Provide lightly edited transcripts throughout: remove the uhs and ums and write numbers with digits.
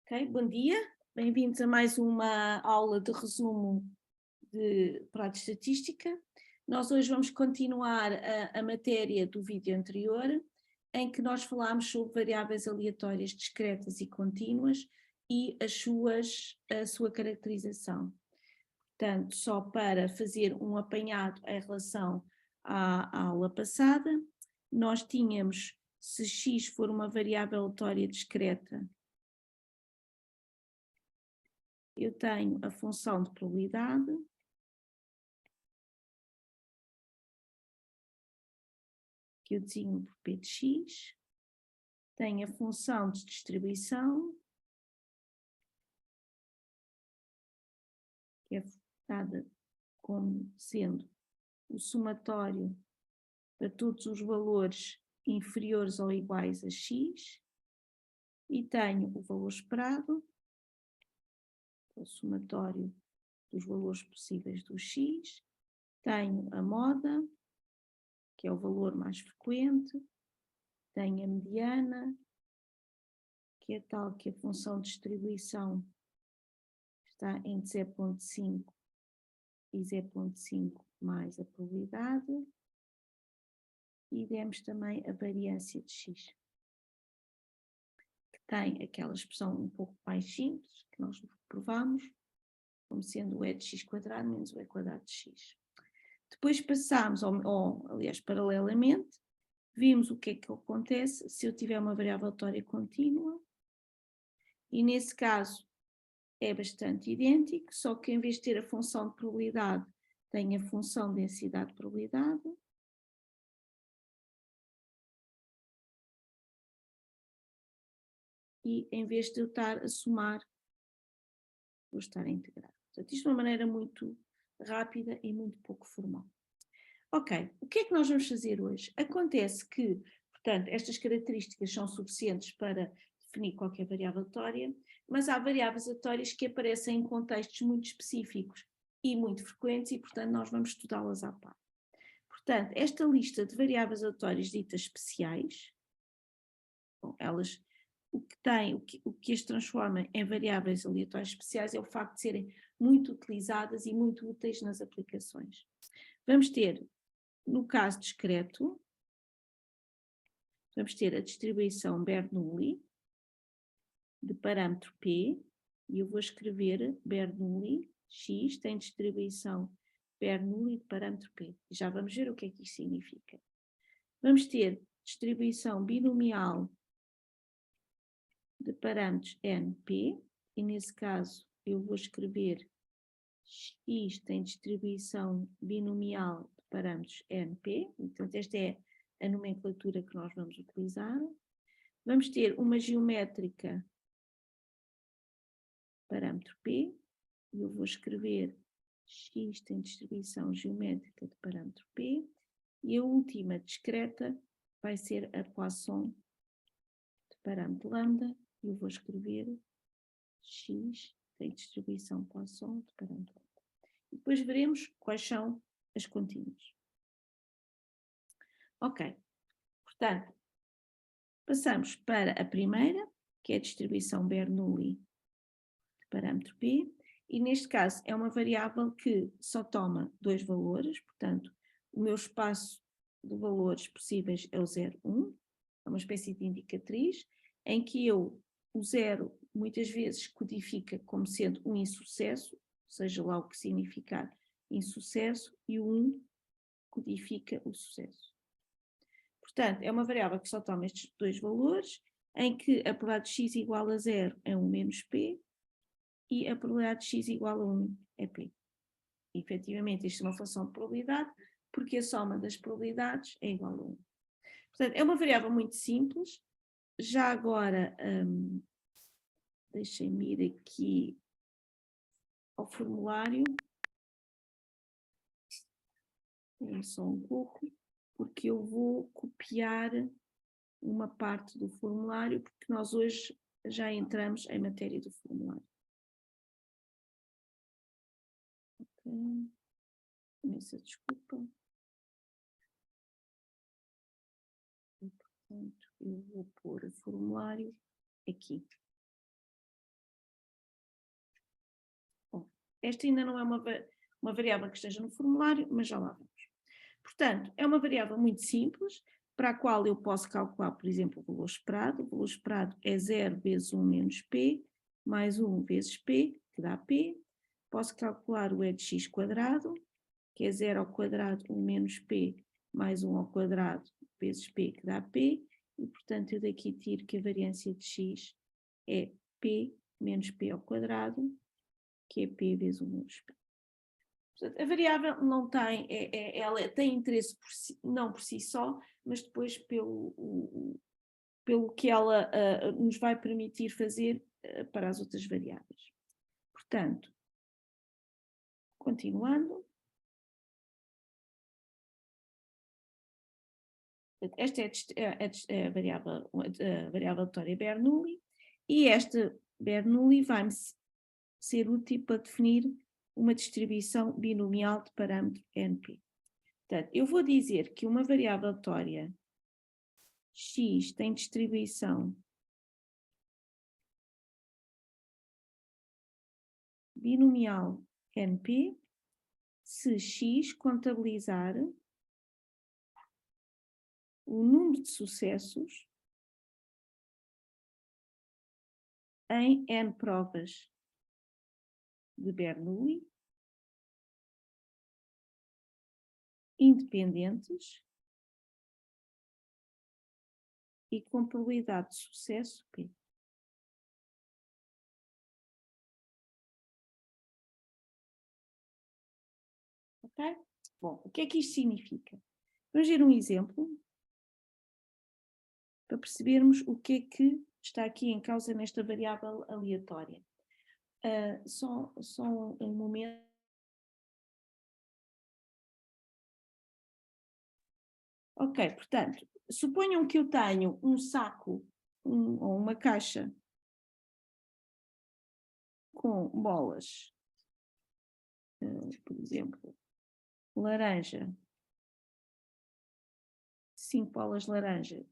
Ok, bom dia, bem-vindos a mais uma aula de resumo de prato de estatística. Nós hoje vamos continuar a matéria do vídeo anterior, em que nós falámos sobre variáveis aleatórias discretas e contínuas e a sua caracterização. Portanto, só para fazer um apanhado em relação à aula passada, nós tínhamos, se x for uma variável aleatória discreta, eu tenho a função de probabilidade, que eu designo por P de x, tenho a função de distribuição, que é dada como sendo o somatório para todos os valores inferiores ou iguais a x, e tenho o valor esperado, o somatório dos valores possíveis do x, tenho a moda, que é o valor mais frequente, tenho a mediana, que é tal que a função de distribuição está entre 0,5 e 0,5 mais a probabilidade, e demos também a variância de x, que tem aquela expressão um pouco mais simples, que nós provamos, como sendo o e de x quadrado menos o e quadrado de x. Depois passámos, aliás, paralelamente, vimos o que é que acontece se eu tiver uma variável aleatória contínua, e nesse caso é bastante idêntico, só que em vez de ter a função de probabilidade, tem a função de densidade de probabilidade. E em vez de eu estar a somar, vou estar a integrar. Portanto, isto de uma maneira muito rápida e muito pouco formal. Ok, o que é que nós vamos fazer hoje? Acontece que, portanto, estas características são suficientes para definir qualquer variável aleatória, mas há variáveis aleatórias que aparecem em contextos muito específicos e muito frequentes e, portanto, nós vamos estudá-las à parte. Portanto, esta lista de variáveis aleatórias ditas especiais, bom, elas, o que as transforma em variáveis aleatórias especiais é o facto de serem muito utilizadas e muito úteis nas aplicações. Vamos ter, no caso discreto, vamos ter a distribuição Bernoulli de parâmetro P, e eu vou escrever Bernoulli, x tem distribuição Bernoulli de parâmetro P. Já vamos ver o que é que isso significa. Vamos ter distribuição binomial de parâmetros NP, e nesse caso eu vou escrever x tem distribuição binomial de parâmetros NP, portanto esta é a nomenclatura que nós vamos utilizar. Vamos ter uma geométrica parâmetro P, e eu vou escrever x tem distribuição geométrica de parâmetro P, e a última discreta vai ser a Poisson de parâmetro lambda, e eu vou escrever x tem distribuição Poisson de parâmetro lambda. E depois veremos quais são as contínuas. Ok, portanto, passamos para a primeira, que é a distribuição Bernoulli de parâmetro P, e neste caso é uma variável que só toma dois valores, portanto, o meu espaço de valores possíveis é o 0, 1, é uma espécie de indicatriz, em que o 0 muitas vezes codifica como sendo um insucesso, seja lá o que significar insucesso, e o 1 codifica o sucesso. Portanto, é uma variável que só toma estes dois valores, em que a probabilidade de x igual a 0 é 1 menos p, e a probabilidade de x igual a 1 é p. E, efetivamente, isto é uma função de probabilidade, porque a soma das probabilidades é igual a 1. Portanto, é uma variável muito simples. Já agora, deixem-me ir aqui ao formulário. É só um pouco, porque eu vou copiar uma parte do formulário, porque nós hoje já entramos em matéria do formulário. Ok, imensa desculpa. E, portanto, eu vou pôr o formulário aqui. esta ainda não é uma variável que esteja no formulário, mas já lá vamos. Portanto, é uma variável muito simples, para a qual eu posso calcular, por exemplo, o valor esperado. O valor esperado é 0 vezes 1 menos P, mais 1 vezes P, que dá P. Posso calcular o E de x quadrado, que é 0 ao quadrado, 1 menos P, mais 1 ao quadrado, vezes P, que dá P. E, portanto, eu daqui tiro que a variância de x é P menos P ao quadrado, que é P vezes 1 menos P. Portanto, a variável não tem, ela tem interesse não por si só, mas depois pelo que ela nos vai permitir fazer para as outras variáveis. Portanto, continuando. Esta é a variável Vittoria Bernoulli, e esta Bernoulli vai-me ser útil para definir uma distribuição binomial de parâmetro NP. Portanto, eu vou dizer que uma variável Vittoria x tem distribuição binomial NP se x contabilizar o número de sucessos em n provas de Bernoulli independentes e com probabilidade de sucesso P. Ok? Bom, o que é que isto significa? Vamos ver um exemplo para percebermos o que é que está aqui em causa nesta variável aleatória. Só um momento. Ok, portanto, suponham que eu tenho um saco ou uma caixa com bolas, por exemplo, laranja, 5 bolas laranja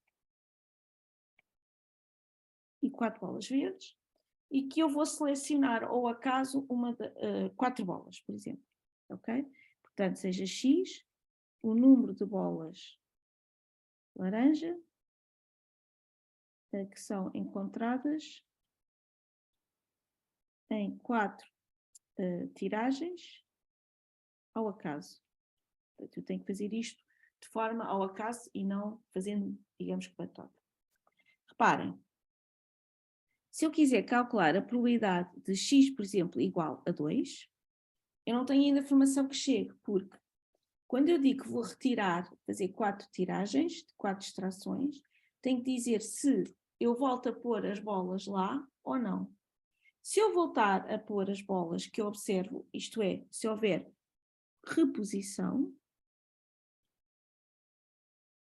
e 4 bolas verdes, e que eu vou selecionar ao acaso 4 bolas, por exemplo, ok? Portanto, seja X o número de bolas laranja que são encontradas em 4 tiragens ao acaso. Portanto, eu tenho que fazer isto de forma ao acaso e não fazendo, digamos que batota. Reparem, se eu quiser calcular a probabilidade de x, por exemplo, igual a 2, eu não tenho ainda informação que chegue, porque quando eu digo que vou retirar, fazer 4 tiragens, 4 extrações, tenho que dizer se eu volto a pôr as bolas lá ou não. Se eu voltar a pôr as bolas que eu observo, isto é, se houver reposição,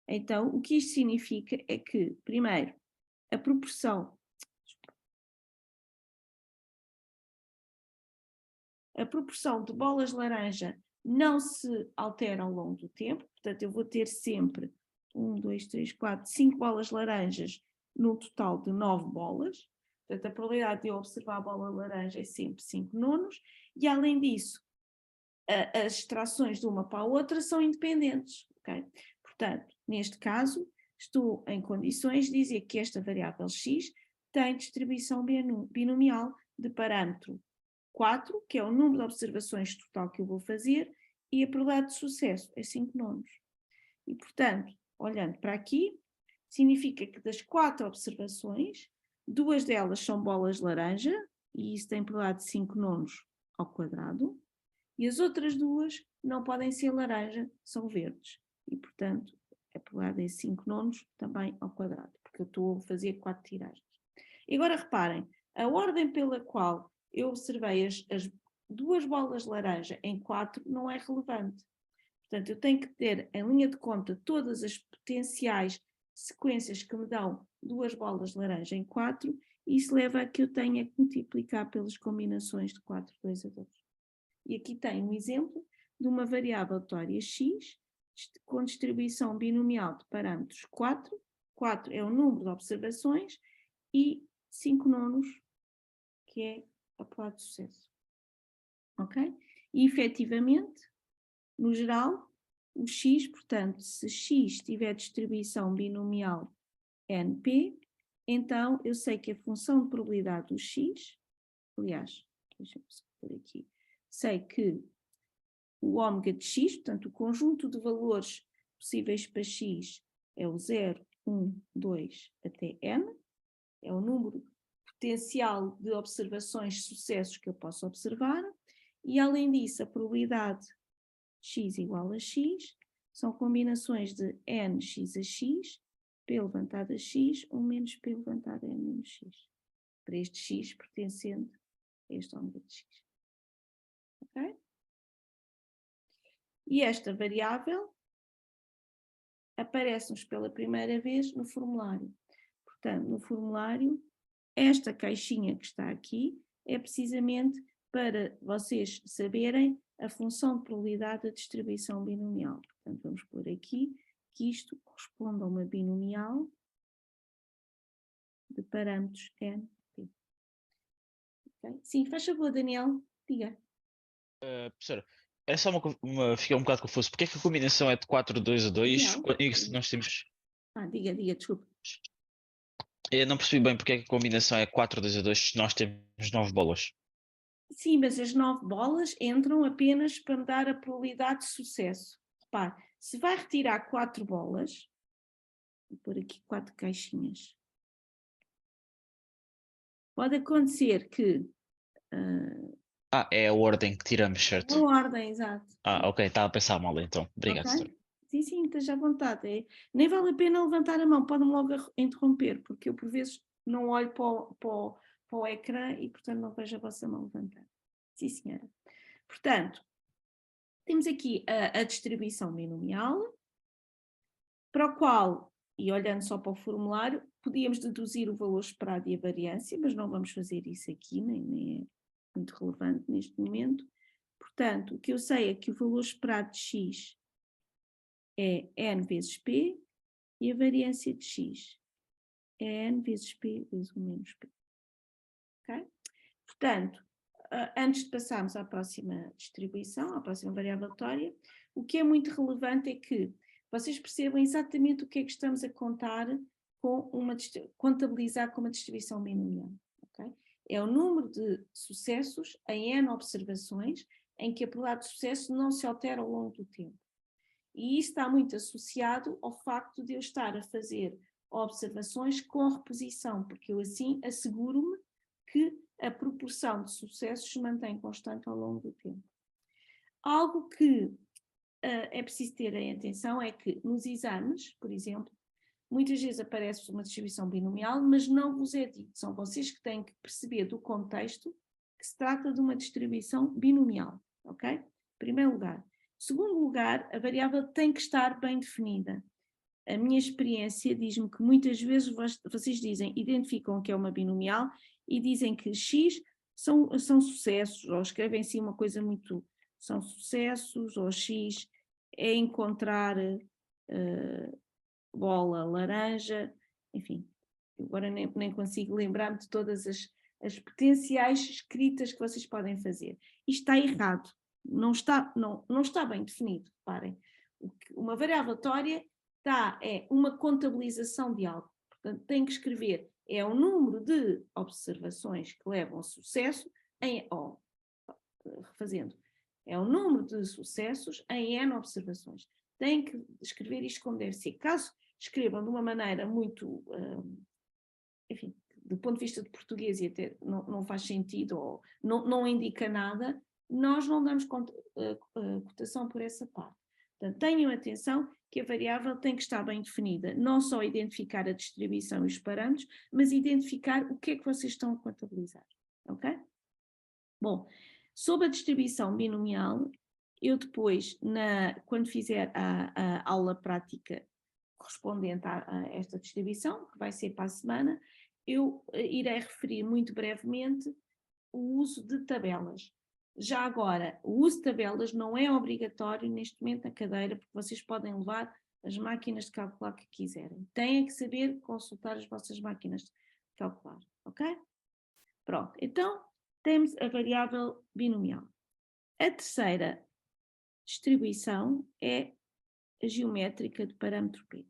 então o que isto significa é que, primeiro, a proporção de bolas laranja não se altera ao longo do tempo, portanto eu vou ter sempre 1, 2, 3, 4, 5 bolas laranjas num total de 9 bolas, portanto a probabilidade de eu observar a bola laranja é sempre 5 nonos, e além disso, as extrações de uma para a outra são independentes, ok? Portanto, neste caso, estou em condições de dizer que esta variável x tem distribuição binomial de parâmetro 4, que é o número de observações total que eu vou fazer, e a probabilidade de sucesso é 5 nonos. E, portanto, olhando para aqui, significa que das 4 observações, 2 delas são bolas laranja, e isso tem probabilidade de 5 nonos ao quadrado, e as outras 2 não podem ser laranja, são verdes. E, portanto, a probabilidade é 5 nonos também ao quadrado, porque eu estou a fazer 4 tiragens. E agora reparem, a ordem pela qual eu observei as 2 bolas laranja em 4 não é relevante. Portanto, eu tenho que ter em linha de conta todas as potenciais sequências que me dão 2 bolas laranja em 4, e isso leva a que eu tenha que multiplicar pelas combinações de 4, 2 a 2. E aqui tem um exemplo de uma variável Vittoria x com distribuição binomial de parâmetros 4. 4 é o número de observações e 5 nonos, que é a probabilidade de sucesso. ok? E efetivamente, no geral, o x, portanto, se x tiver distribuição binomial NP, então eu sei que a função de probabilidade do x, aliás, deixa-me só por aqui, sei que o ômega de x, portanto, o conjunto de valores possíveis para x é o 0, 1, 2 até n, é o número potencial de observações, sucessos que eu posso observar, e além disso, a probabilidade x igual a x são combinações de nx a x, p elevado a x, 1 menos p elevado a n menos x, para este x pertencente a este ômega de x. Ok? E esta variável aparece-nos pela primeira vez no formulário. Portanto, no formulário, esta caixinha que está aqui é precisamente para vocês saberem a função de probabilidade da distribuição binomial. Portanto, vamos pôr aqui que isto corresponde a uma binomial de parâmetros n, p. Okay? Sim, faz favor, Daniel, diga. Professora, era só fiquei um bocado confuso. Porquê é que a combinação é de 4, 2 a 2 Daniel? e se nós temos. Diga, desculpa. Eu não percebi bem porque é que a combinação é 4, 2 a 2 se nós temos 9 bolas. Sim, mas as 9 bolas entram apenas para me dar a probabilidade de sucesso. Repare, se vai retirar 4 bolas, vou pôr aqui 4 caixinhas, pode acontecer que... É a ordem que tiramos, certo? a ordem, exato. Ok, estava a pensar mal então. Obrigado, Ok? doutor. Sim, esteja à vontade. Nem vale a pena levantar a mão, pode-me logo interromper, porque eu por vezes não olho para o ecrã e, portanto, não vejo a vossa mão levantada. Sim, senhora. Portanto, temos aqui a distribuição binomial, para o qual, e olhando só para o formulário, podíamos deduzir o valor esperado e a variância, mas não vamos fazer isso aqui, nem é muito relevante neste momento. Portanto, o que eu sei é que o valor esperado de x é n vezes p e a variância de x é n vezes p vezes 1 menos p. Ok? Portanto, antes de passarmos à próxima distribuição, à próxima variável aleatória, o que é muito relevante é que vocês percebam exatamente o que é que estamos a contar contabilizar com uma distribuição binomial. Okay? É o número de sucessos em n observações em que a probabilidade de sucesso não se altera ao longo do tempo. E isso está muito associado ao facto de eu estar a fazer observações com reposição, porque eu assim asseguro-me que a proporção de sucessos se mantém constante ao longo do tempo. Algo que é preciso ter em atenção é que nos exames, por exemplo, muitas vezes aparece uma distribuição binomial, mas não vos é dito. São vocês que têm que perceber do contexto que se trata de uma distribuição binomial, ok? Em primeiro lugar. Em segundo lugar, a variável tem que estar bem definida. A minha experiência diz-me que muitas vezes vocês identificam que é uma binomial e dizem que X são sucessos, ou escrevem assim uma coisa muito, são sucessos, ou X é encontrar bola laranja, enfim, agora nem consigo lembrar-me de todas as potenciais escritas que vocês podem fazer. Isto está errado, não está bem definido, reparem. Uma variável aleatória é uma contabilização de algo, portanto tem que escrever, é o número de observações que levam a sucesso refazendo, é o número de sucessos em n observações. Tem que escrever isto como deve ser. Caso escrevam de uma maneira muito, enfim, do ponto de vista de português e até não faz sentido ou não indica nada, nós não damos cotação por essa parte. Portanto, tenham atenção que a variável tem que estar bem definida, não só identificar a distribuição e os parâmetros, mas identificar o que é que vocês estão a contabilizar, ok? Bom, sobre a distribuição binomial, eu depois, quando fizer a aula prática correspondente a esta distribuição, que vai ser para a semana, eu irei referir muito brevemente o uso de tabelas. Já agora, o uso de tabelas não é obrigatório neste momento na cadeira, porque vocês podem levar as máquinas de calcular que quiserem. Têm que saber consultar as vossas máquinas de calcular, ok? Pronto, então temos a variável binomial. A terceira distribuição é a geométrica de parâmetro P.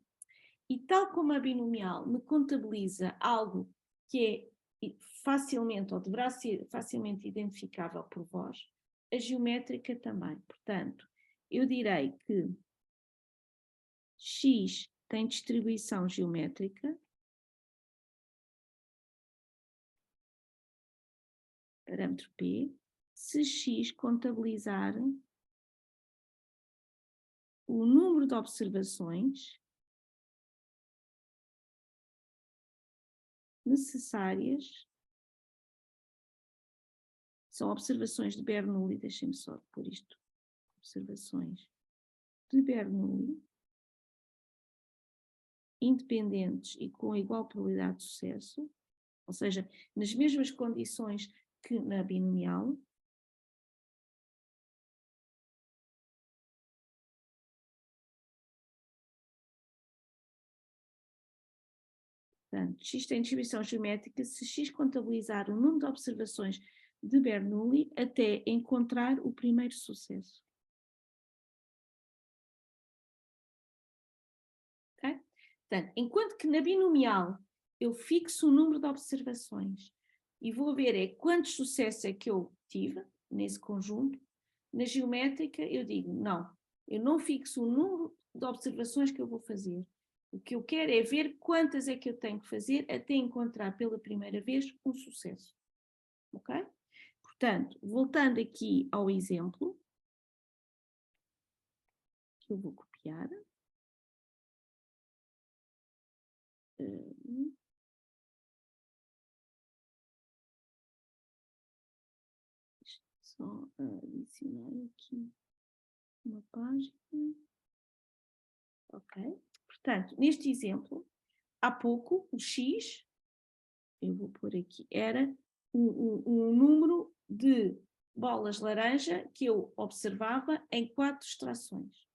E tal como a binomial me contabiliza algo que é facilmente, ou deverá ser facilmente identificável por vós, a geométrica também. Portanto, eu direi que x tem distribuição geométrica, parâmetro P, se x contabilizar o número de observações necessárias, são observações de Bernoulli, deixem-me só pôr isto, observações de Bernoulli, independentes e com igual probabilidade de sucesso, ou seja, nas mesmas condições que na binomial. Portanto, x tem distribuição geométrica se x contabilizar o número de observações de Bernoulli até encontrar o primeiro sucesso. Okay? Portanto, enquanto que na binomial eu fixo o número de observações e vou ver quantos sucessos é que eu tive nesse conjunto, na geométrica eu digo, não, eu não fixo o número de observações que eu vou fazer. O que eu quero é ver quantas é que eu tenho que fazer até encontrar pela primeira vez um sucesso. Ok? Portanto, voltando aqui ao exemplo, que eu vou copiar. Só adicionar aqui uma página. Ok? Portanto, neste exemplo, há pouco, o x, eu vou pôr aqui, era um número de bolas laranja que eu observava em 4 extrações.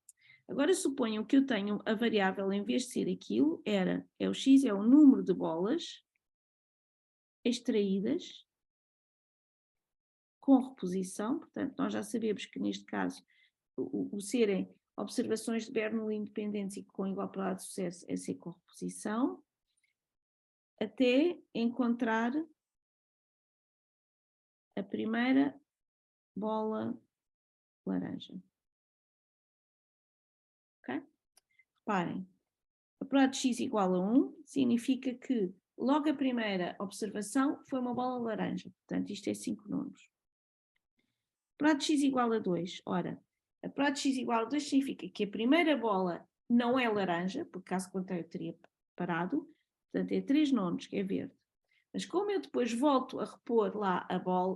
Agora suponham que eu tenho a variável, em vez de ser aquilo, o x é o número de bolas extraídas com reposição, portanto nós já sabemos que neste caso o serem observações de Bernoulli independentes e com igual probabilidade de sucesso é ser com reposição, até encontrar a primeira bola laranja. Ok? Reparem, a probabilidade de x igual a 1 significa que logo a primeira observação foi uma bola laranja, portanto isto é 5 números. A probabilidade de x igual a 2, ora, a probabilidade de x igual a 2 significa que a primeira bola não é laranja, porque caso contrário eu teria parado, portanto é 3 nonos, que é verde. Mas como eu depois volto a repor lá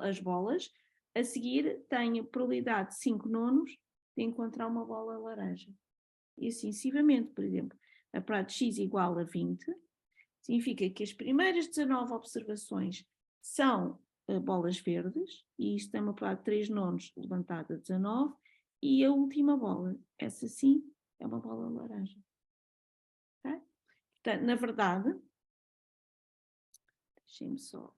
as bolas, a seguir tenho probabilidade de 5 nonos de encontrar uma bola laranja. E assim sucessivamente, por exemplo, a probabilidade de x igual a 20, significa que as primeiras 19 observações são bolas verdes, e isto tem uma probabilidade de 3 nonos levantada a 19, e a última bola, essa sim, é uma bola laranja. Okay? Portanto, na verdade, deixem-me só.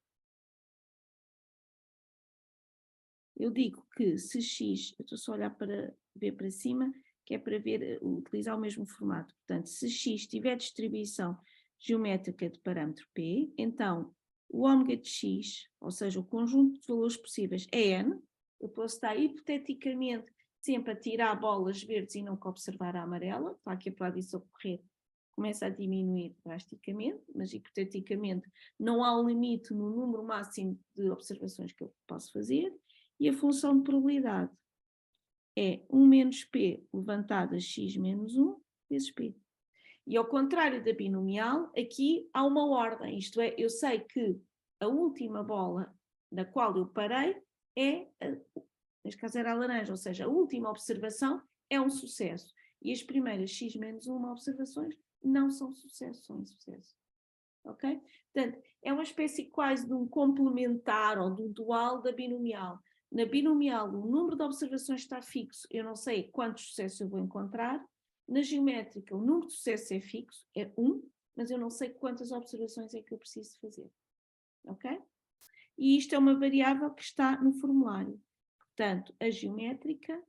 Eu digo que se x, eu estou só a olhar para ver para cima, que é para ver, utilizar o mesmo formato. Portanto, se x tiver distribuição geométrica de parâmetro P, então o ômega de x, ou seja, o conjunto de valores possíveis é n, eu posso estar hipoteticamente sempre a tirar bolas verdes e nunca observar a amarela, claro que a probabilidade disso ocorrer começa a diminuir drasticamente, mas hipoteticamente não há um limite no número máximo de observações que eu posso fazer, e a função de probabilidade é 1 menos P levantado a x menos 1 vezes P. E ao contrário da binomial, aqui há uma ordem, isto é, eu sei que a última bola da qual eu parei neste caso era a laranja, ou seja, a última observação é um sucesso. E as primeiras x menos 1 observações não são sucesso, são insucesso. Ok? Portanto, é uma espécie quase de um complementar ou de um dual da binomial. Na binomial, o número de observações está fixo, eu não sei quantos sucessos eu vou encontrar. Na geométrica, o número de sucessos é fixo, é 1, mas eu não sei quantas observações é que eu preciso fazer. Ok? E isto é uma variável que está no formulário. Portanto, a geométrica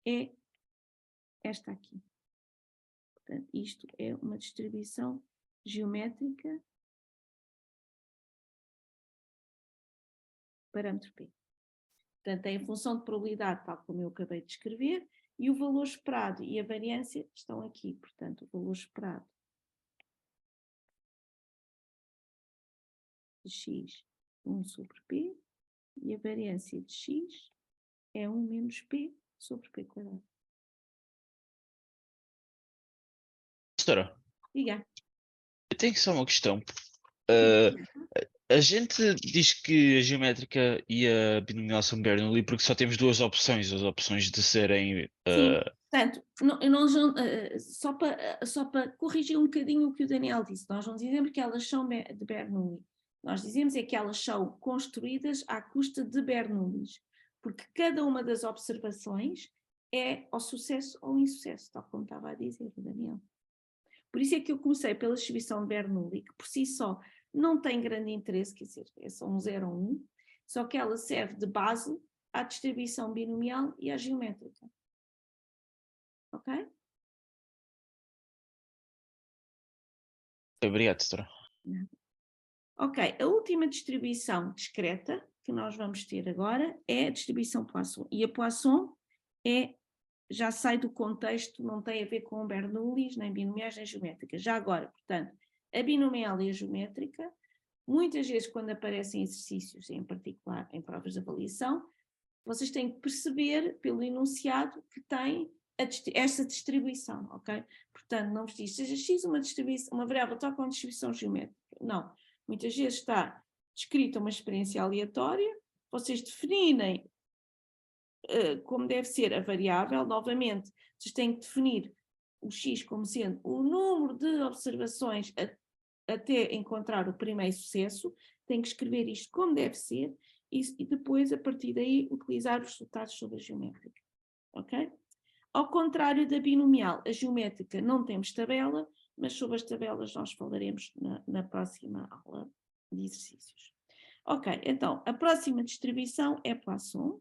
é esta aqui. Portanto, isto é uma distribuição geométrica parâmetro P. Portanto, tem a função de probabilidade, tal como eu acabei de escrever, e o valor esperado e a variância estão aqui. Portanto, o valor esperado de x, 1 sobre P, e a variância de x é 1 menos P sobre P quadrado. Professora, Diga. eu tenho só uma questão. Uh, a gente diz que a geométrica e a binomial são Bernoulli porque só temos duas opções, as opções de serem. Sim, portanto, só para corrigir um bocadinho o que o Daniel disse, nós não dizemos que elas são de Bernoulli, nós dizemos é que elas são construídas à custa de Bernoullis, porque cada uma das observações é ao sucesso ou insucesso, tal como estava a dizer o Daniel. Por isso é que eu comecei pela distribuição de Bernoulli, que por si só não tem grande interesse, quer dizer, é só um 0 ou 1, só que ela serve de base à distribuição binomial e à geométrica. Ok? Obrigado, professora. Ok, a última distribuição discreta que nós vamos ter agora é a distribuição Poisson. E a Poisson já sai do contexto, não tem a ver com Bernoullis, nem binomiais, nem geométricas. Já agora, portanto, a binomial e a geométrica, muitas vezes quando aparecem exercícios, em particular em provas de avaliação, vocês têm que perceber pelo enunciado que tem esta distribuição, ok? Portanto, não vos diz, seja x uma variável tal com distribuição geométrica. Não. Muitas vezes está descrita uma experiência aleatória, vocês definem como deve ser a variável, novamente, vocês têm que definir o x como sendo o número de observações até encontrar o primeiro sucesso, têm que escrever isto como deve ser e depois, a partir daí, utilizar os resultados sobre a geométrica. Ok? Ao contrário da binomial, a geométrica não temos tabela, mas sobre as tabelas nós falaremos na próxima aula de exercícios. Ok, então, a próxima distribuição é Poisson,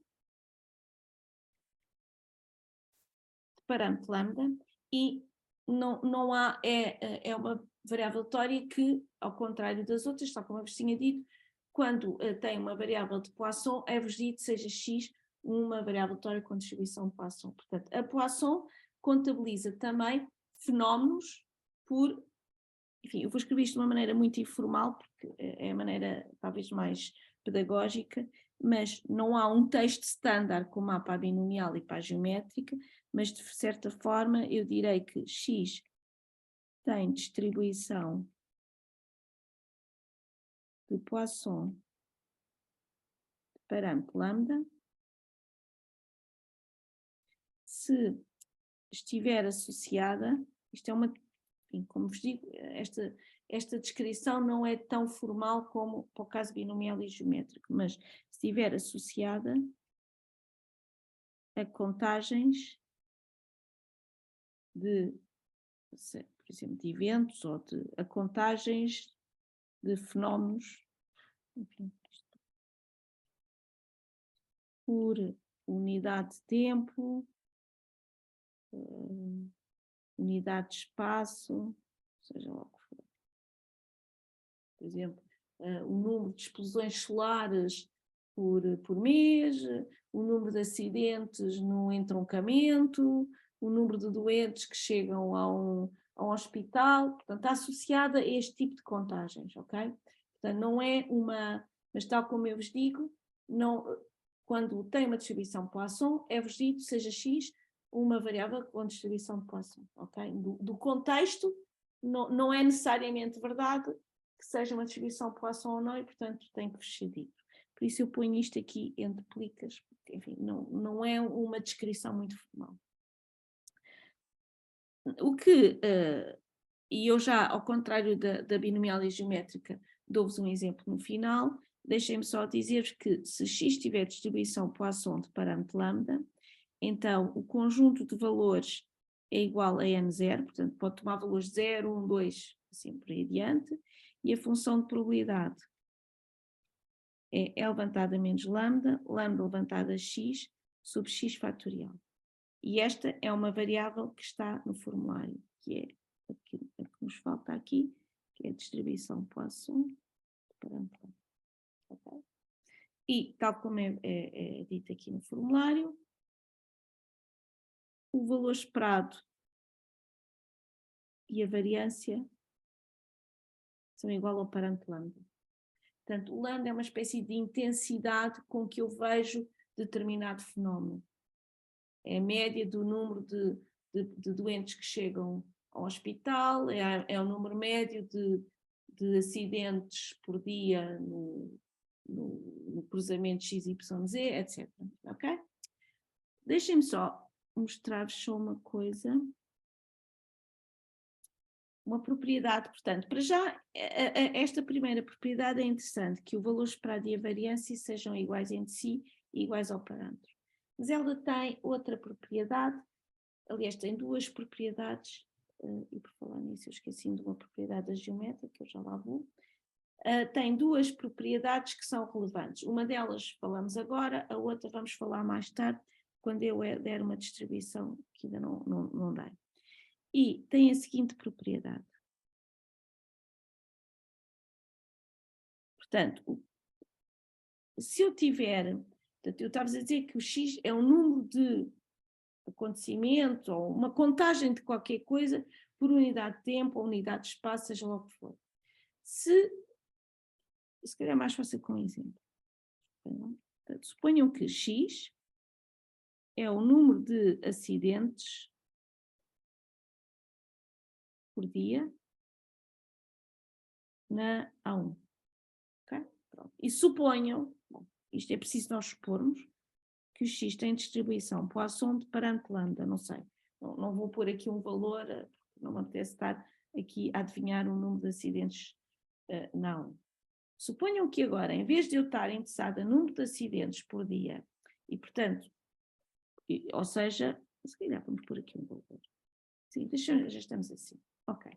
parâmetro lambda, e não há, é uma variável aleatória que, ao contrário das outras, tal como eu vos tinha dito, quando tem uma variável de Poisson, é-vos dito seja x uma variável aleatória com distribuição de Poisson. Portanto, a Poisson contabiliza também fenómenos por, enfim, eu vou escrever isto de uma maneira muito informal, porque é a maneira talvez mais pedagógica, mas não há um texto standard como há para a binomial e para a geométrica, mas de certa forma eu direi que x tem distribuição de Poisson de parâmetro lambda se estiver associada, isto é uma, enfim, como vos digo, esta descrição não é tão formal como para o caso binomial e geométrico, mas se estiver associada a contagens de, por exemplo, de eventos ou a contagens de fenómenos, enfim, por unidade de tempo, unidade de espaço, seja lá o que for. Por exemplo, o número de explosões solares por mês, o número de acidentes no entroncamento, o número de doentes que chegam a um hospital, portanto, está associada a este tipo de contagens, ok? Portanto, não é uma, mas tal como eu vos digo, não, quando tem uma distribuição Poisson, é-vos dito, seja x, uma variável com distribuição de Poisson, ok? Do contexto, não é necessariamente verdade que seja uma distribuição Poisson ou não, e portanto tem que vos ser dito. Por isso eu ponho isto aqui entre plicas, porque enfim, não é uma descrição muito formal. O que, e eu já, ao contrário da binomial e geométrica, dou-vos um exemplo no final, deixem-me só dizer-vos que se x tiver distribuição Poisson de parâmetro lambda, então o conjunto de valores é igual a n0, portanto pode tomar valores 0, 1, 2, assim por aí adiante, e a função de probabilidade é levantada menos lambda, lambda levantada x, sobre x fatorial. E esta é uma variável que está no formulário, que é a que nos falta aqui, que é a distribuição Poisson. Okay? E, tal como é dito aqui no formulário, o valor esperado e a variância são igual ao parâmetro lambda. Portanto, o lambda é uma espécie de intensidade com que eu vejo determinado fenómeno. É a média do número de doentes que chegam ao hospital, é o número médio de acidentes por dia no cruzamento XYZ, etc. Ok? Deixem-me só mostrar-vos só uma coisa. Uma propriedade, portanto, para já, esta primeira propriedade é interessante, que o valor esperado e a variância sejam iguais entre si e iguais ao parâmetro. Mas ela tem outra propriedade, aliás, tem duas propriedades, e por falar nisso eu esqueci de uma propriedade da geometria, que eu já lá vou. Tem duas propriedades que são relevantes. Uma delas falamos agora, a outra vamos falar mais tarde, quando eu der uma distribuição que ainda não dei. E tem a seguinte propriedade. Portanto, se eu tiver, portanto, eu estava a dizer que o x é um número de acontecimento ou uma contagem de qualquer coisa por unidade de tempo ou unidade de espaço, seja lá o que for. Se calhar é mais fácil com um exemplo. Portanto, suponham que x é o número de acidentes por dia na A1. Okay? Pronto. E suponham, isto é preciso nós supormos, que o x tem distribuição Poisson de parâmetro lambda, não sei. Não vou pôr aqui um valor, não me apetece estar aqui a adivinhar o número de acidentes na A1. Suponham que agora, em vez de eu estar interessada no número de acidentes por dia, e portanto, ou seja, se calhar vamos pôr aqui um valor. Sim, já estamos assim. Ok.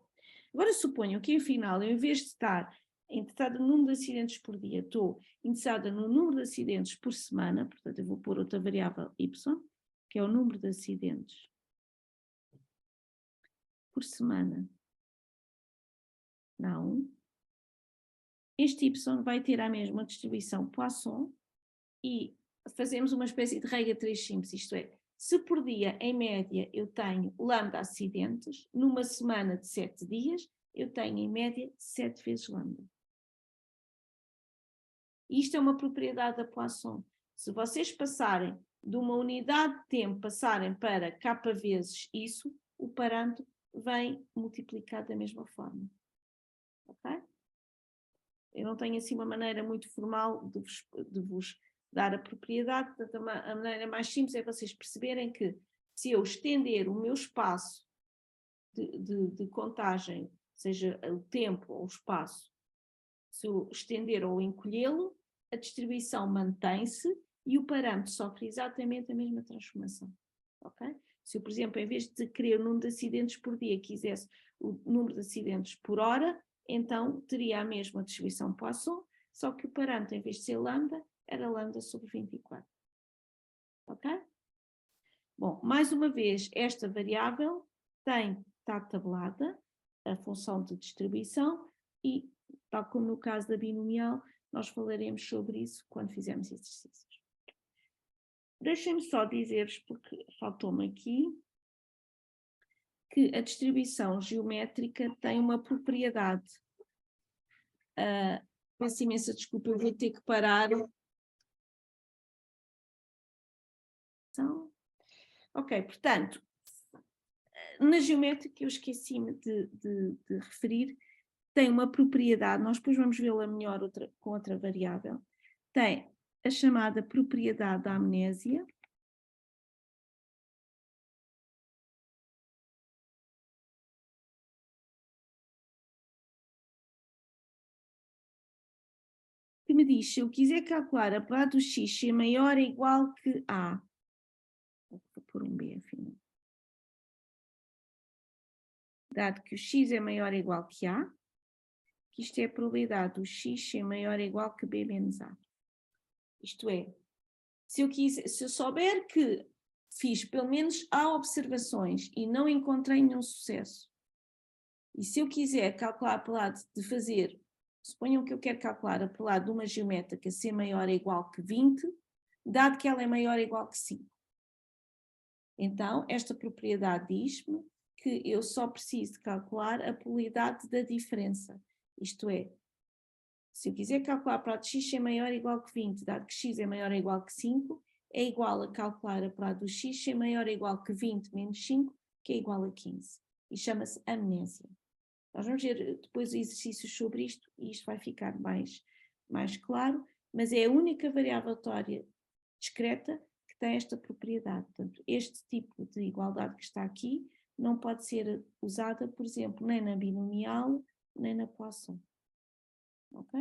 Agora suponham que, afinal, eu, em vez de estar interessada no número de acidentes por dia, estou interessada no número de acidentes por semana, portanto eu vou pôr outra variável y, que é o número de acidentes por semana na A1. Este y vai ter a mesma distribuição Poisson e fazemos uma espécie de regra 3 simples, isto é, se por dia, em média, eu tenho lambda acidentes, numa semana de 7 dias, eu tenho, em média, 7 vezes lambda. Isto é uma propriedade da Poisson. Se vocês passarem de uma unidade de tempo, passarem para k vezes isso, o parâmetro vem multiplicado da mesma forma. Ok? Eu não tenho assim uma maneira muito formal de vos dar a propriedade, portanto a maneira mais simples é vocês perceberem que se eu estender o meu espaço de contagem, seja o tempo ou o espaço, se eu estender ou encolhê-lo, a distribuição mantém-se e o parâmetro sofre exatamente a mesma transformação. Ok? Se eu, por exemplo, em vez de querer o número de acidentes por dia, quisesse o número de acidentes por hora, então teria a mesma distribuição Poisson, só que o parâmetro, em vez de ser lambda, era lambda sobre 24. Ok? Bom, mais uma vez, esta variável está tabelada, a função de distribuição, e, tal como no caso da binomial, nós falaremos sobre isso quando fizermos exercícios. Deixem-me só dizer-vos, porque faltou-me aqui, que a distribuição geométrica tem uma propriedade. Peço imensa desculpa, eu vou ter que parar. Ok, portanto, na geométrica eu esqueci-me de referir, tem uma propriedade, nós depois vamos vê-la melhor com outra variável, tem a chamada propriedade da amnésia, que me diz, se eu quiser calcular a probabilidade do x ser maior ou igual que A, vou pôr um B, afinal. Dado que o x é maior ou igual que A, que isto é a probabilidade do x ser maior ou igual que B menos A. Isto é, Se eu souber que fiz pelo menos A observações e não encontrei nenhum sucesso, e se eu quiser calcular para lado de fazer, suponham que eu quero calcular para lado de uma geométrica C maior ou igual que 20, dado que ela é maior ou igual que 5. Então, esta propriedade diz-me que eu só preciso de calcular a probabilidade da diferença. Isto é, se eu quiser calcular para de x é maior ou igual que 20, dado que x é maior ou igual que 5, é igual a calcular a probabilidade do x é maior ou igual que 20 menos 5, que é igual a 15. E chama-se amnésia. Nós vamos ver depois exercícios sobre isto e isto vai ficar mais claro, mas é a única variável aleatória discreta que tem esta propriedade. Portanto, este tipo de igualdade que está aqui não pode ser usada, por exemplo, nem na binomial, nem na Poisson. Ok?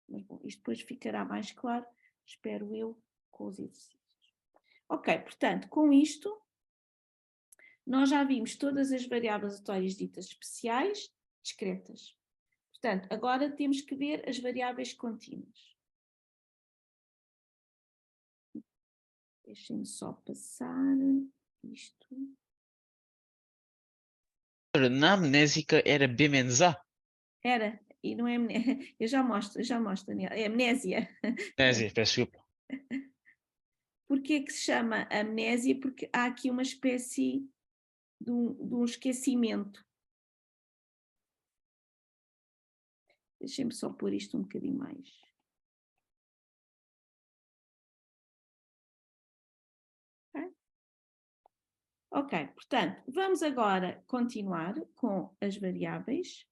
Mas bom, isto depois ficará mais claro, espero eu, com os exercícios. Ok, portanto, com isto, nós já vimos todas as variáveis aleatórias ditas especiais, discretas. Portanto, agora temos que ver as variáveis contínuas. Deixem-me só passar isto. Na amnésica era B menos A. Era, e não é amnésia. Eu já mostro, Daniel. É amnésia. Amnésia, peço desculpa. Porquê que se chama amnésia? Porque há aqui uma espécie de um esquecimento. Deixem-me só pôr isto um bocadinho mais. Ok, portanto, vamos agora continuar com as variáveis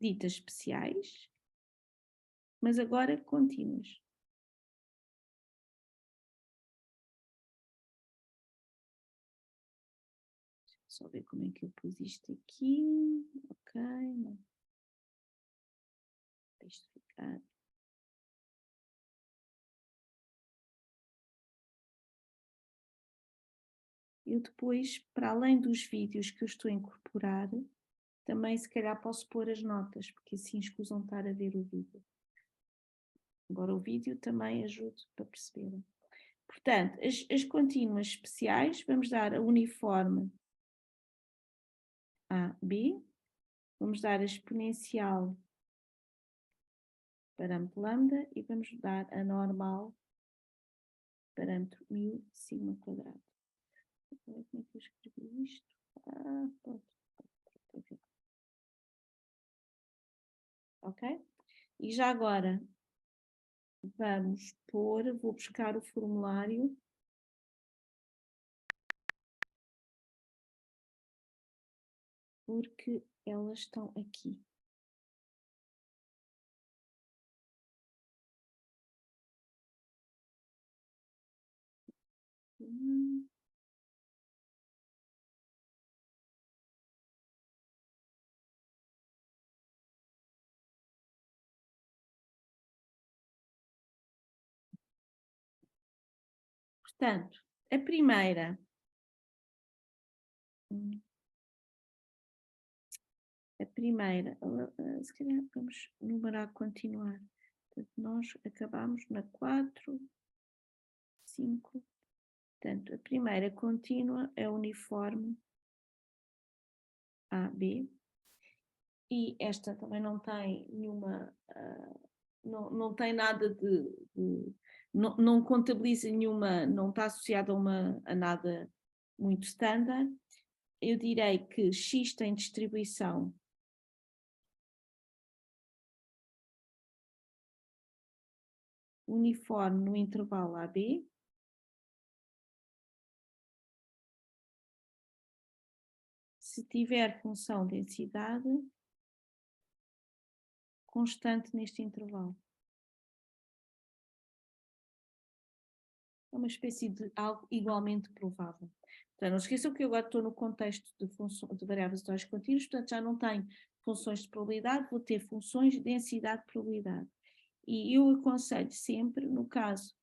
ditas especiais, mas agora contínuas. Só ver como é que eu pus isto aqui. Ok, não. Deixa ficar. Eu depois, para além dos vídeos que eu estou a incorporar, também se calhar posso pôr as notas, porque assim escusam estar a ver o vídeo. Agora o vídeo também ajuda para perceberem. Portanto, as contínuas especiais, vamos dar a uniforme A, B, vamos dar a exponencial parâmetro lambda e vamos dar a normal parâmetro μ sigma quadrado. Como é que eu escrevi isto? Pronto. Ok? E já agora vamos pôr, vou buscar o formulário. Porque elas estão aqui. Portanto, a primeira. Se calhar vamos numerar continuar. Portanto, nós acabamos na 4, 5. Portanto, a primeira contínua é uniforme A, B. E esta também não tem nenhuma. Não tem nada não contabiliza nenhuma, não está associada a nada muito standard. Eu direi que X tem distribuição uniforme no intervalo AB. Se tiver função densidade constante neste intervalo. É uma espécie de algo igualmente provável. Portanto, não esqueçam que eu agora estou no contexto de variáveis aleatórias contínuas, portanto já não tenho funções de probabilidade, vou ter funções de densidade de probabilidade. E eu aconselho sempre, no caso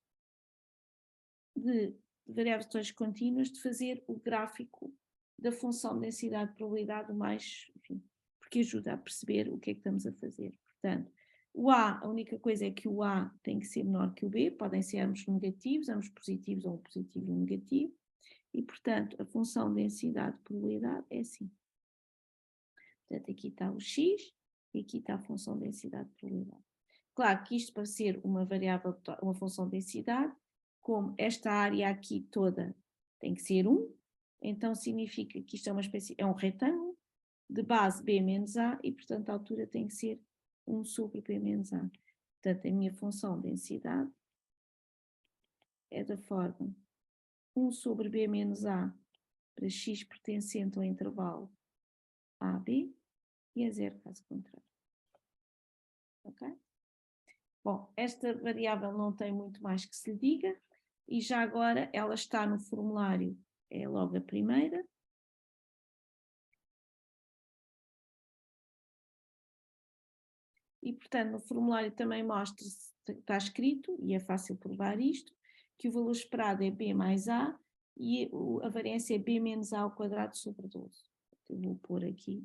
de variáveis aleatórias contínuas, de fazer o gráfico da função de densidade de probabilidade o mais, enfim, porque ajuda a perceber o que é que estamos a fazer. Portanto, O A, a única coisa é que o A tem que ser menor que o B, podem ser ambos negativos, ambos positivos ou um positivo e um negativo, e portanto a função densidade de probabilidade é assim. Portanto, aqui está o X e aqui está a função densidade de probabilidade. Claro que isto para ser uma variável, uma função densidade, como esta área aqui toda tem que ser 1, então significa que isto é uma espécie, é um retângulo de base B menos A e, portanto, a altura tem que ser 1 sobre B menos A. Portanto, a minha função densidade é da forma 1 sobre B menos A para X pertencente ao intervalo AB e é zero caso contrário. Ok? Bom, esta variável não tem muito mais que se lhe diga e já agora ela está no formulário, é logo a primeira. E, portanto, no formulário também mostra-se, está escrito, e é fácil provar isto, que o valor esperado é B mais A e a variância é B menos A ao quadrado sobre 12. Eu vou pôr aqui.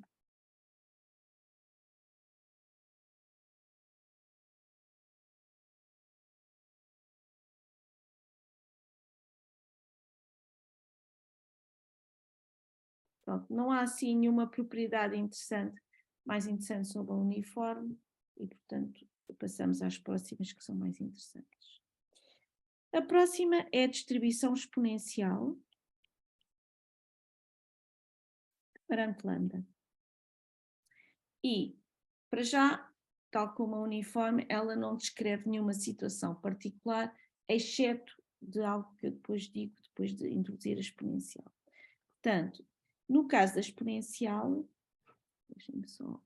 Pronto, não há assim nenhuma propriedade interessante, mais interessante sobre o uniforme e, portanto, passamos às próximas que são mais interessantes. A próxima é a distribuição exponencial perante lambda. E, para já, tal como a uniforme, ela não descreve nenhuma situação particular, exceto de algo que eu depois digo, depois de introduzir a exponencial. Portanto, no caso da exponencial, deixem-me só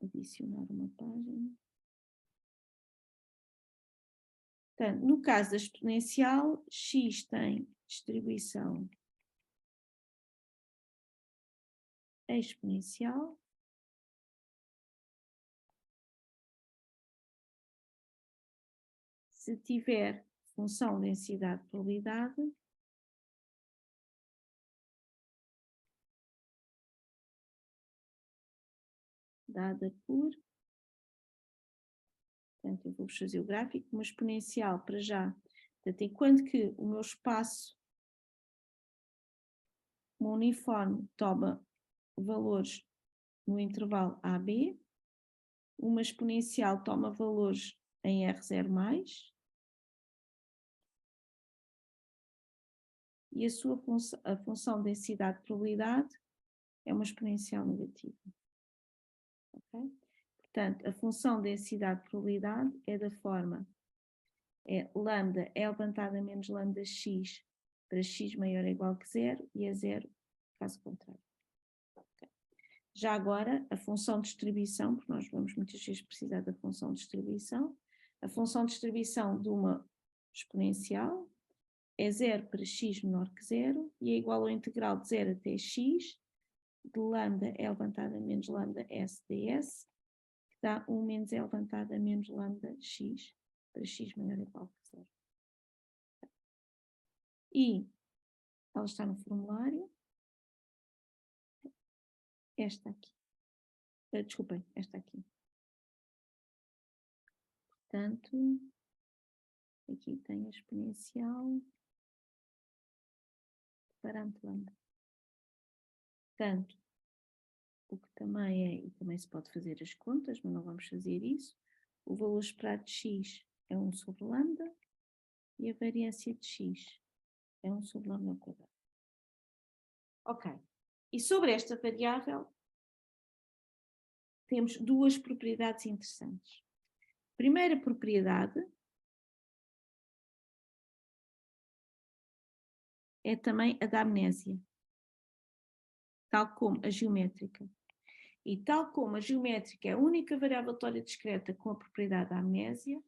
adicionar uma página. Portanto, no caso da exponencial, x tem distribuição exponencial se tiver função densidade de probabilidade dada por, portanto, eu vou-vos fazer o gráfico, uma exponencial para já, portanto, enquanto que o meu espaço, uma uniforme, toma valores no intervalo AB, uma exponencial toma valores em R0+, e a função densidade de probabilidade é uma exponencial negativa. Okay? Portanto, a função densidade de probabilidade é da forma lambda é levantada menos lambda x para x maior ou igual que 0 e é 0 caso contrário. Okay. Já agora, a função de distribuição, porque nós vamos muitas vezes precisar da função de distribuição, a função de distribuição de uma exponencial é 0 para x menor que 0 e é igual ao integral de 0 até x de lambda é levantada menos lambda s ds, que dá 1 menos é levantada menos lambda x para x maior ou igual que 0. E ela está no formulário. Esta aqui. Desculpem, esta aqui. Portanto, aqui tem a exponencial parâmetro lambda. Portanto, o que também é, e também se pode fazer as contas, mas não vamos fazer isso, o valor esperado de x é 1 sobre lambda e a variância de x é 1 sobre lambda ao quadrado. Ok. E sobre esta variável, temos duas propriedades interessantes. Primeira propriedade é também a da amnésia, tal como a geométrica. E tal como a geométrica é a única variável tória discreta com a propriedade da amnésia,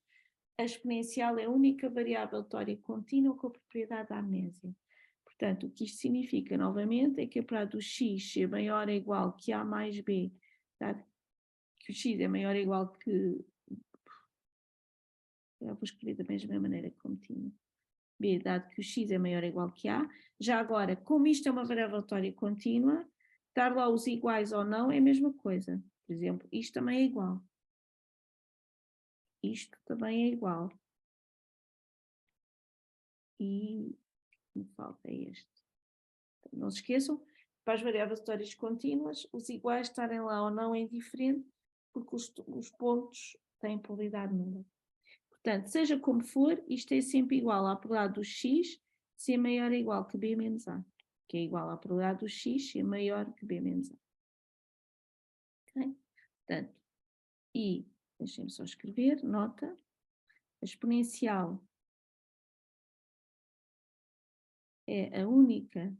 a exponencial é a única variável tória contínua com a propriedade da amnésia. Portanto, o que isto significa, novamente, é que para do x ser maior ou igual que a mais b, dado que o x é maior ou igual que... Eu vou escrever da mesma maneira que como tinha. B, dado que o x é maior ou igual que A. Já agora, como isto é uma variável tória contínua, dar lá os iguais ou não é a mesma coisa. Por exemplo, isto também é igual. isto também é igual. E me falta este. Não se esqueçam, para as variáveis aleatórias contínuas, os iguais estarem lá ou não é indiferente, porque os pontos têm probabilidade nula. Portanto, seja como for, isto é sempre igual à probabilidade do x ser maior ou igual que b menos a, que é igual à probabilidade do x ser maior que b menos a. Okay? Portanto, e, deixem-me só escrever, nota, a exponencial é a única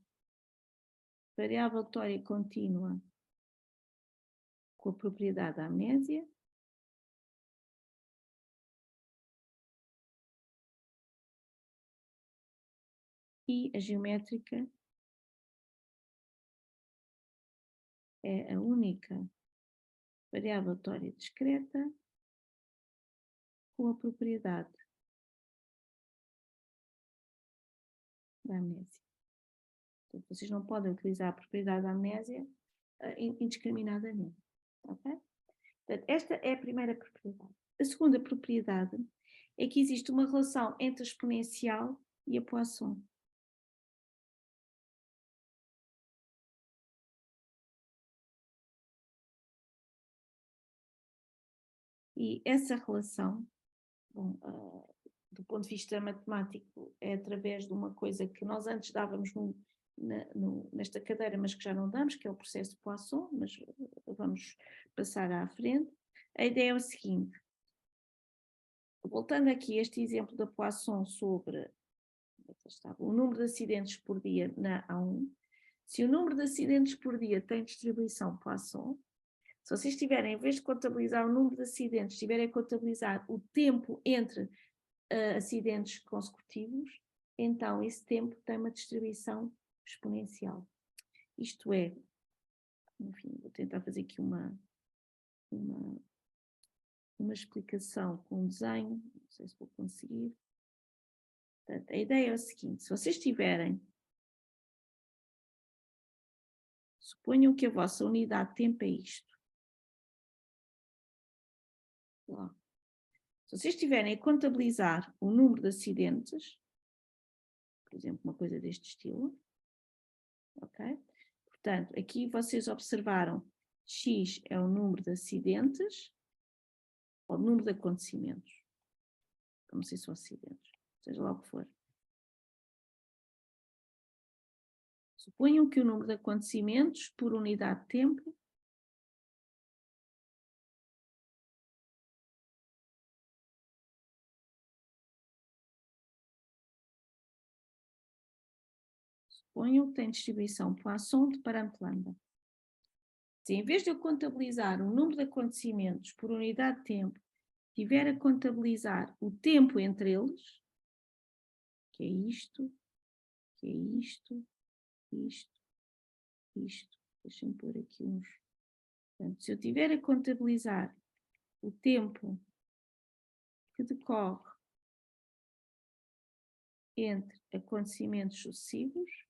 variável aleatória contínua com a propriedade da amnésia. E a geométrica é a única variável aleatória discreta com a propriedade da amnésia. Portanto, vocês não podem utilizar a propriedade da amnésia indiscriminadamente. Okay? Portanto, esta é a primeira propriedade. A segunda propriedade é que existe uma relação entre a exponencial e a Poisson. E essa relação, bom, do ponto de vista matemático, é através de uma coisa que nós antes dávamos nesta cadeira, mas que já não damos, que é o processo de Poisson, mas vamos passar à frente. A ideia é o seguinte, voltando aqui a este exemplo da Poisson sobre o número de acidentes por dia na A1, se o número de acidentes por dia tem distribuição Poisson, se vocês tiverem, em vez de contabilizar o número de acidentes, estiverem a contabilizar o tempo entre acidentes consecutivos, então esse tempo tem uma distribuição exponencial. Isto é, enfim, vou tentar fazer aqui uma explicação com um desenho, não sei se vou conseguir. Portanto, a ideia é o seguinte, se vocês tiverem, suponham que a vossa unidade de tempo é isto. Lá. Se vocês estiverem a contabilizar o número de acidentes, por exemplo, uma coisa deste estilo, ok? Portanto, aqui vocês observaram X é o número de acidentes ou o número de acontecimentos. Não sei se são acidentes, seja lá o que for. Suponham que o número de acontecimentos por unidade de tempo suponham que tem distribuição Poisson de parâmetro lambda. Se em vez de eu contabilizar o número de acontecimentos por unidade de tempo, tiver a contabilizar o tempo entre eles, que é isto, que é isto, isto, isto. Deixem-me pôr aqui uns. Portanto, se eu tiver a contabilizar o tempo que decorre entre acontecimentos sucessivos,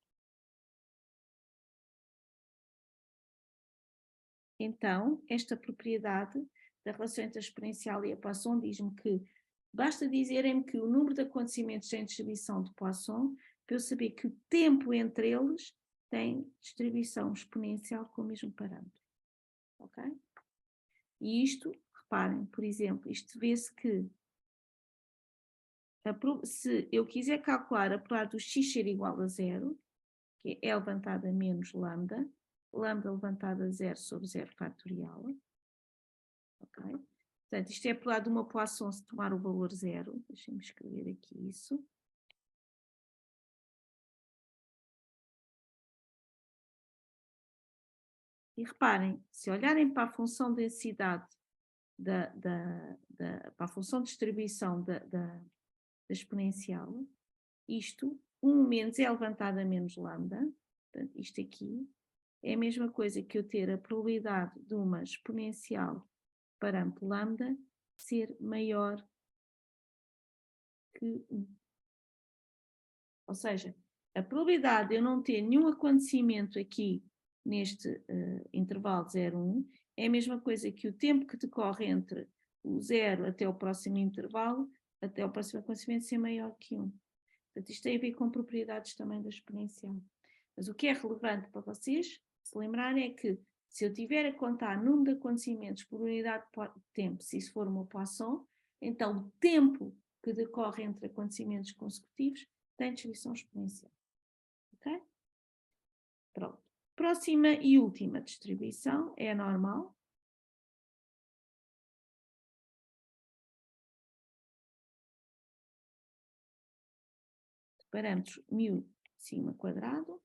então esta propriedade da relação entre a exponencial e a Poisson diz-me que basta dizerem-me que o número de acontecimentos tem distribuição de Poisson para eu saber que o tempo entre eles tem distribuição exponencial com o mesmo parâmetro. Ok? E isto, reparem, por exemplo, isto vê-se que se eu quiser calcular a probabilidade do x ser igual a zero, que é levantada menos lambda, lambda levantada a zero sobre zero fatorial, ok? Portanto, isto é a probabilidade de uma Poisson se tomar o valor zero, deixem-me escrever aqui isso. E reparem, se olharem para a função de densidade, para a função de distribuição da exponencial, isto, 1 menos é levantado a menos lambda, portanto, isto aqui é a mesma coisa que eu ter a probabilidade de uma exponencial parâmetro lambda ser maior que 1. Ou seja, a probabilidade de eu não ter nenhum acontecimento aqui neste intervalo de 0, 1 é a mesma coisa que o tempo que decorre entre o 0 até o próximo intervalo, até o próximo acontecimento ser maior que 1. Portanto, isto tem a ver com propriedades também da exponencial. Mas o que é relevante para vocês se lembrarem é que se eu tiver a contar número de acontecimentos por unidade de tempo, se isso for uma Poisson, então o tempo que decorre entre acontecimentos consecutivos tem distribuição exponencial. Ok? Pronto. Próxima e última distribuição é a normal. De parâmetros μ sigma quadrado.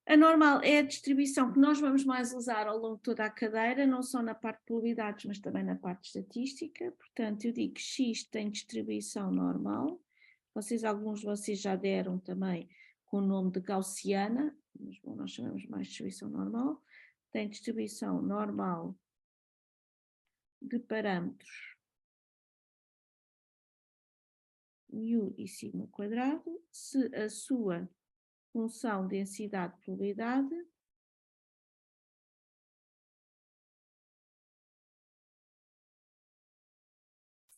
A normal é a distribuição que nós vamos mais usar ao longo de toda a cadeira, não só na parte de probabilidades, mas também na parte estatística. Portanto, eu digo que X tem distribuição normal. Alguns de vocês já deram também com o nome de gaussiana, mas bom, nós chamamos mais de distribuição normal. Tem distribuição normal de parâmetros μ e sigma quadrado, se a sua função densidade probabilidade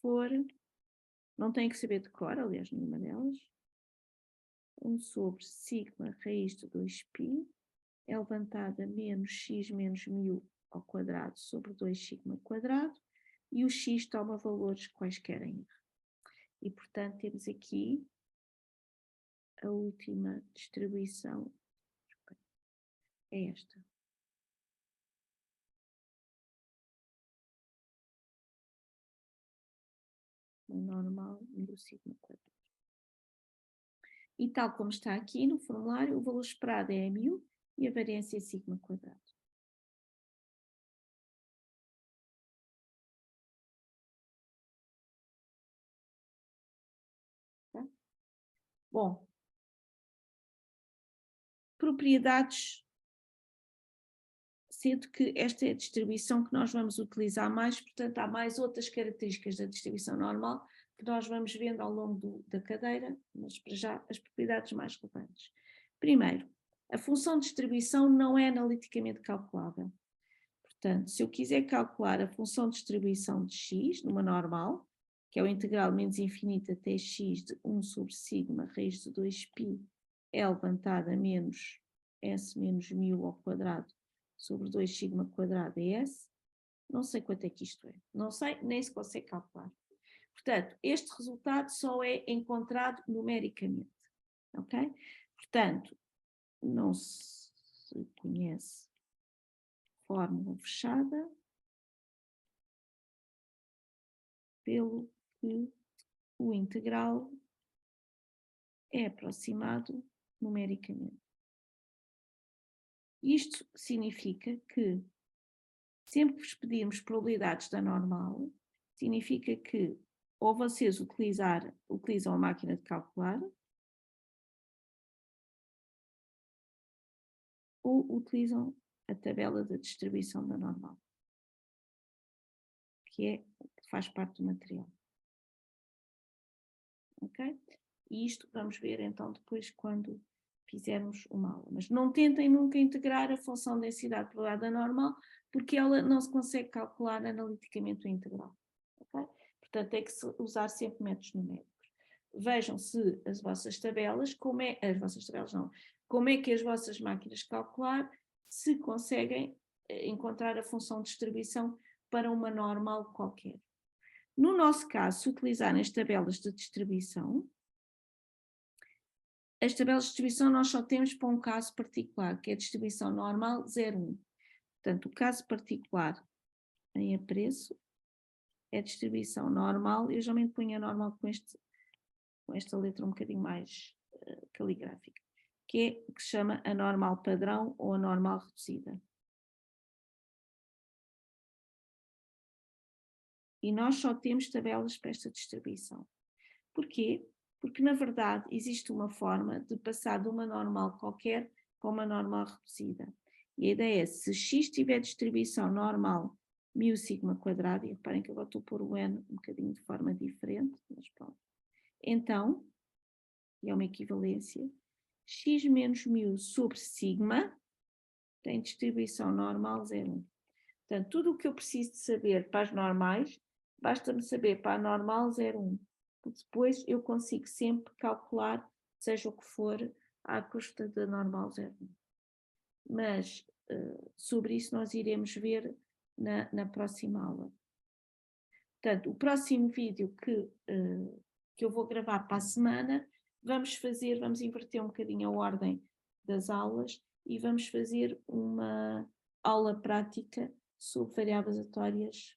for, não tem que saber de cor, aliás, nenhuma delas, 1 sobre sigma raiz de 2π é levantada menos x menos μ ao quadrado sobre 2 sigma quadrado e o x toma valores quaisquer em R. E, portanto, temos aqui a última distribuição, é esta. O normal do sigma quadrado. E tal como está aqui no formulário, o valor esperado é μ e a variância é sigma quadrado. Tá? Bom, propriedades, sendo que esta é a distribuição que nós vamos utilizar mais, portanto há mais outras características da distribuição normal que nós vamos vendo ao longo da cadeira, mas para já as propriedades mais relevantes. Primeiro, a função de distribuição não é analiticamente calculável. Portanto, se eu quiser calcular a função de distribuição de x numa normal, que é o integral menos infinito até x de 1 sobre sigma raiz de 2π é levantada a menos s menos μ ao quadrado sobre 2 sigma quadrado é s, não sei quanto é que isto é, não sei, nem se consegue calcular. Portanto, este resultado só é encontrado numericamente, ok? Portanto, não se conhece fórmula fechada pelo que o integral é aproximado numericamente. Isto significa que, sempre que vos pedirmos probabilidades da normal, significa que ou vocês utilizam a máquina de calcular, ou utilizam a tabela de distribuição da normal, que faz parte do material. Ok? E isto vamos ver então depois quando fizermos uma aula. Mas não tentem nunca integrar a função densidade probabilidade da normal, porque ela não se consegue calcular analiticamente o integral. Okay? Portanto, tem que usar sempre métodos numéricos. Vejam se as vossas tabelas, como é que as vossas máquinas de calcular se conseguem encontrar a função de distribuição para uma normal qualquer. No nosso caso, se utilizarem as tabelas de distribuição, as tabelas de distribuição nós só temos para um caso particular, que é a distribuição normal 0,1. Portanto, o caso particular em apreço é a distribuição normal, eu geralmente ponho a normal com esta letra um bocadinho mais caligráfica, que se chama a normal padrão ou a normal reduzida. E nós só temos tabelas para esta distribuição. Porquê? Porque, na verdade, existe uma forma de passar de uma normal qualquer para uma normal reduzida. E a ideia é, se x tiver distribuição normal μ sigma quadrado, e reparem que agora estou a pôr o n um bocadinho de forma diferente, mas pronto. Então, e é uma equivalência, x menos μ sobre sigma tem distribuição normal 0,1. Portanto, tudo o que eu preciso de saber para as normais, basta-me saber para a normal 0,1. Depois eu consigo sempre calcular, seja o que for, à custa da normal 0,1. Mas sobre isso nós iremos ver na próxima aula. Portanto, o próximo vídeo que eu vou gravar para a semana, vamos inverter um bocadinho a ordem das aulas e vamos fazer uma aula prática sobre variáveis aleatórias,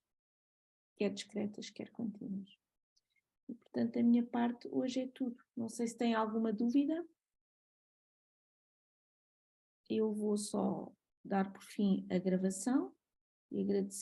quer discretas, quer contínuas. E, portanto, da minha parte, hoje é tudo. Não sei se tem alguma dúvida. Eu vou só dar por fim a gravação e agradecer.